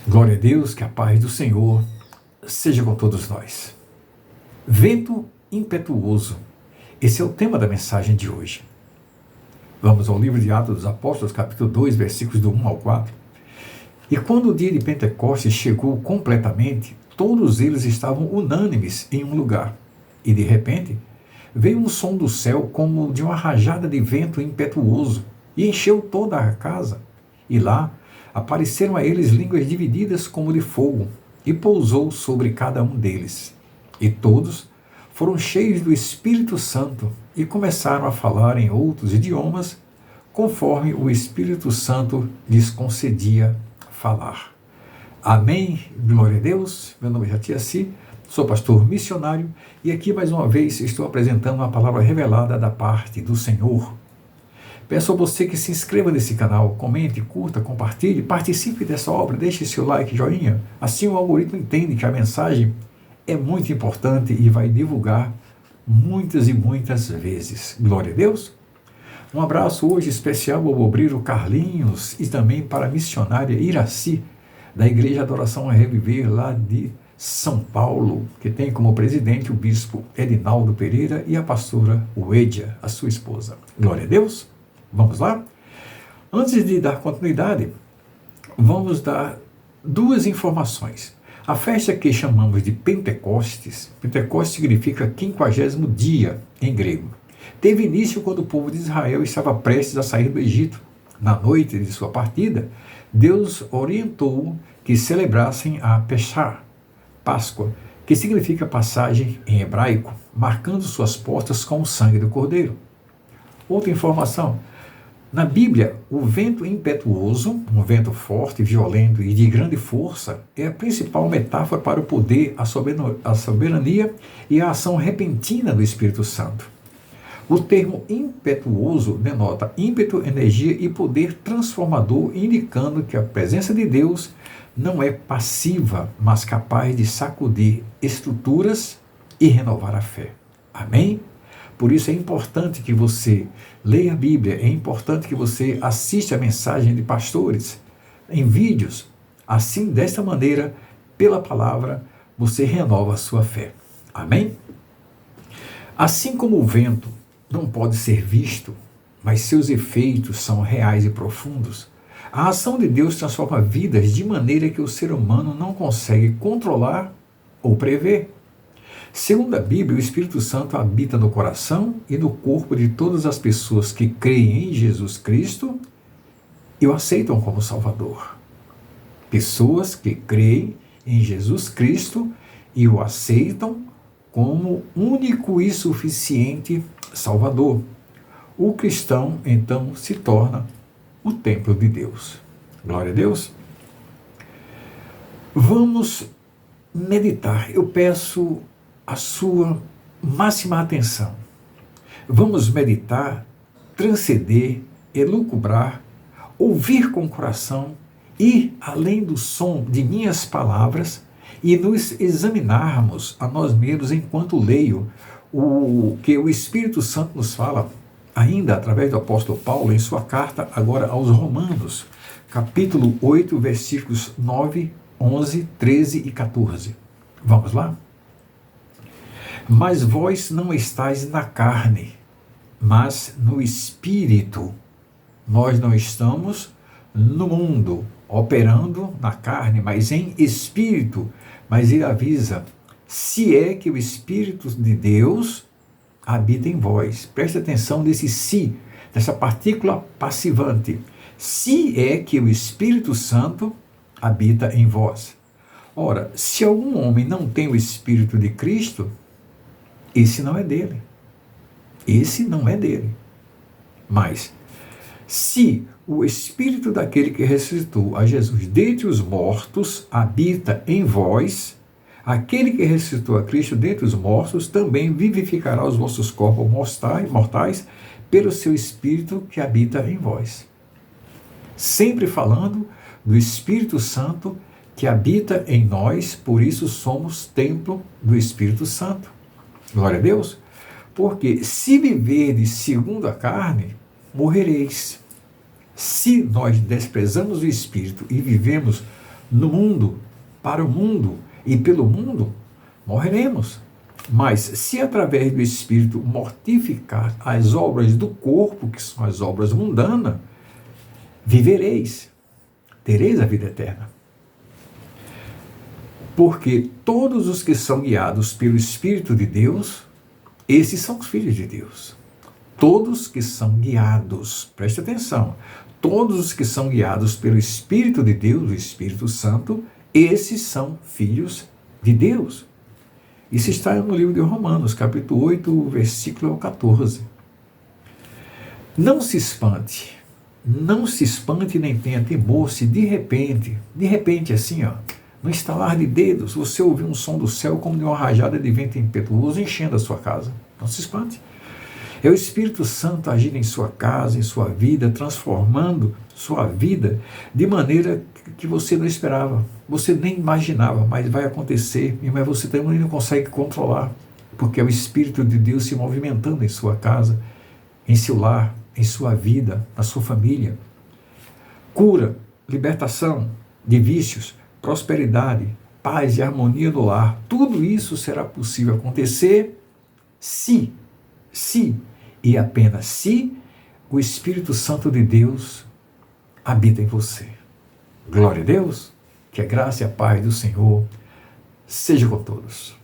Glória a Deus, que a paz do Senhor seja com todos nós. Vento impetuoso. Esse é o tema da mensagem de hoje. Vamos ao livro de Atos dos Apóstolos, capítulo 2, versículos do 1 ao 4. E quando o dia de Pentecostes chegou completamente, todos eles estavam unânimes em um lugar. E de repente, veio um som do céu como de uma rajada de vento impetuoso e encheu toda a casa. E lá apareceram a eles línguas divididas como de fogo, e pousou sobre cada um deles. E todos foram cheios do Espírito Santo e começaram a falar em outros idiomas, conforme o Espírito Santo lhes concedia falar. Amém. Glória a Deus. Meu nome é Jatiaci, sou pastor missionário e aqui mais uma vez estou apresentando uma palavra revelada da parte do Senhor. Peço a você que se inscreva nesse canal, comente, curta, compartilhe, participe dessa obra, deixe seu like, joinha. Assim o algoritmo entende que a mensagem é muito importante e vai divulgar muitas e muitas vezes. Glória a Deus. Um abraço hoje especial ao obreiro Carlinhos e também para a missionária Iraci, da Igreja Adoração a Reviver, lá de São Paulo, que tem como presidente o bispo Edinaldo Pereira e a pastora Uedia, a sua esposa. Glória a Deus. Vamos lá? Antes de dar continuidade, vamos dar duas informações. A festa que chamamos de Pentecostes significa 50º dia em grego. Teve início quando o povo de Israel estava prestes a sair do Egito. Na noite de sua partida, Deus orientou que celebrassem a Peshá, Páscoa, que significa passagem em hebraico, marcando suas portas com o sangue do Cordeiro. Outra informação. Na Bíblia, o vento impetuoso, um vento forte, violento e de grande força, é a principal metáfora para o poder, a soberania e a ação repentina do Espírito Santo. O termo impetuoso denota ímpeto, energia e poder transformador, indicando que a presença de Deus não é passiva, mas capaz de sacudir estruturas e renovar a fé. Amém? Por isso é importante que você leia a Bíblia, é importante que você assista a mensagem de pastores em vídeos. Assim, desta maneira, pela palavra, você renova a sua fé. Amém? Assim como o vento não pode ser visto, mas seus efeitos são reais e profundos, a ação de Deus transforma vidas de maneira que o ser humano não consegue controlar ou prever. Segundo a Bíblia, o Espírito Santo habita no coração e no corpo de todas as pessoas que creem em Jesus Cristo e o aceitam como Salvador. Pessoas que creem em Jesus Cristo e o aceitam como único e suficiente Salvador. O cristão, então, se torna o templo de Deus. Glória a Deus. Vamos meditar. Eu peço a sua máxima atenção. Vamos meditar, transcender, elucubrar, ouvir com o coração, ir além do som de minhas palavras e nos examinarmos a nós mesmos enquanto leio o que o Espírito Santo nos fala, ainda através do apóstolo Paulo, em sua carta agora aos Romanos, capítulo 8, versículos 9, 11, 13 e 14. Vamos lá? Mas vós não estáis na carne, mas no Espírito. Nós não estamos no mundo, operando na carne, mas em Espírito. Mas ele avisa, se é que o Espírito de Deus habita em vós. Preste atenção nesse se, nessa partícula passivante. Se é que o Espírito Santo habita em vós. Ora, se algum homem não tem o Espírito de Cristo, esse não é dele. Esse não é dele. Mas, se o Espírito daquele que ressuscitou a Jesus dentre os mortos habita em vós, aquele que ressuscitou a Cristo dentre os mortos também vivificará os vossos corpos mortais pelo seu Espírito que habita em vós. Sempre falando do Espírito Santo que habita em nós, por isso somos templo do Espírito Santo. Glória a Deus. Porque se viverdes segundo a carne, morrereis. Se nós desprezamos o Espírito e vivemos No mundo, para o mundo e pelo mundo, morreremos. Mas se através do Espírito mortificar as obras do corpo, que são as obras mundanas, vivereis, tereis a vida eterna. Porque todos os que são guiados pelo Espírito de Deus, esses são os filhos de Deus. Todos que são guiados, preste atenção, todos os que são guiados pelo Espírito de Deus, o Espírito Santo, esses são filhos de Deus. Isso está no livro de Romanos, capítulo 8, versículo 14. Não se espante nem tenha temor se de repente assim, no estalar de dedos, você ouvir um som do céu como de uma rajada de vento impetuoso enchendo a sua casa. Não se espante. É o Espírito Santo agindo em sua casa, em sua vida, transformando sua vida de maneira que você não esperava, você nem imaginava, mas vai acontecer, mas você também não consegue controlar, porque é o Espírito de Deus se movimentando em sua casa, em seu lar, em sua vida, na sua família. Cura, libertação de vícios, prosperidade, paz e harmonia no lar, tudo isso será possível acontecer se e apenas se o Espírito Santo de Deus habita em você. Glória a Deus, que a graça e a paz do Senhor seja com todos.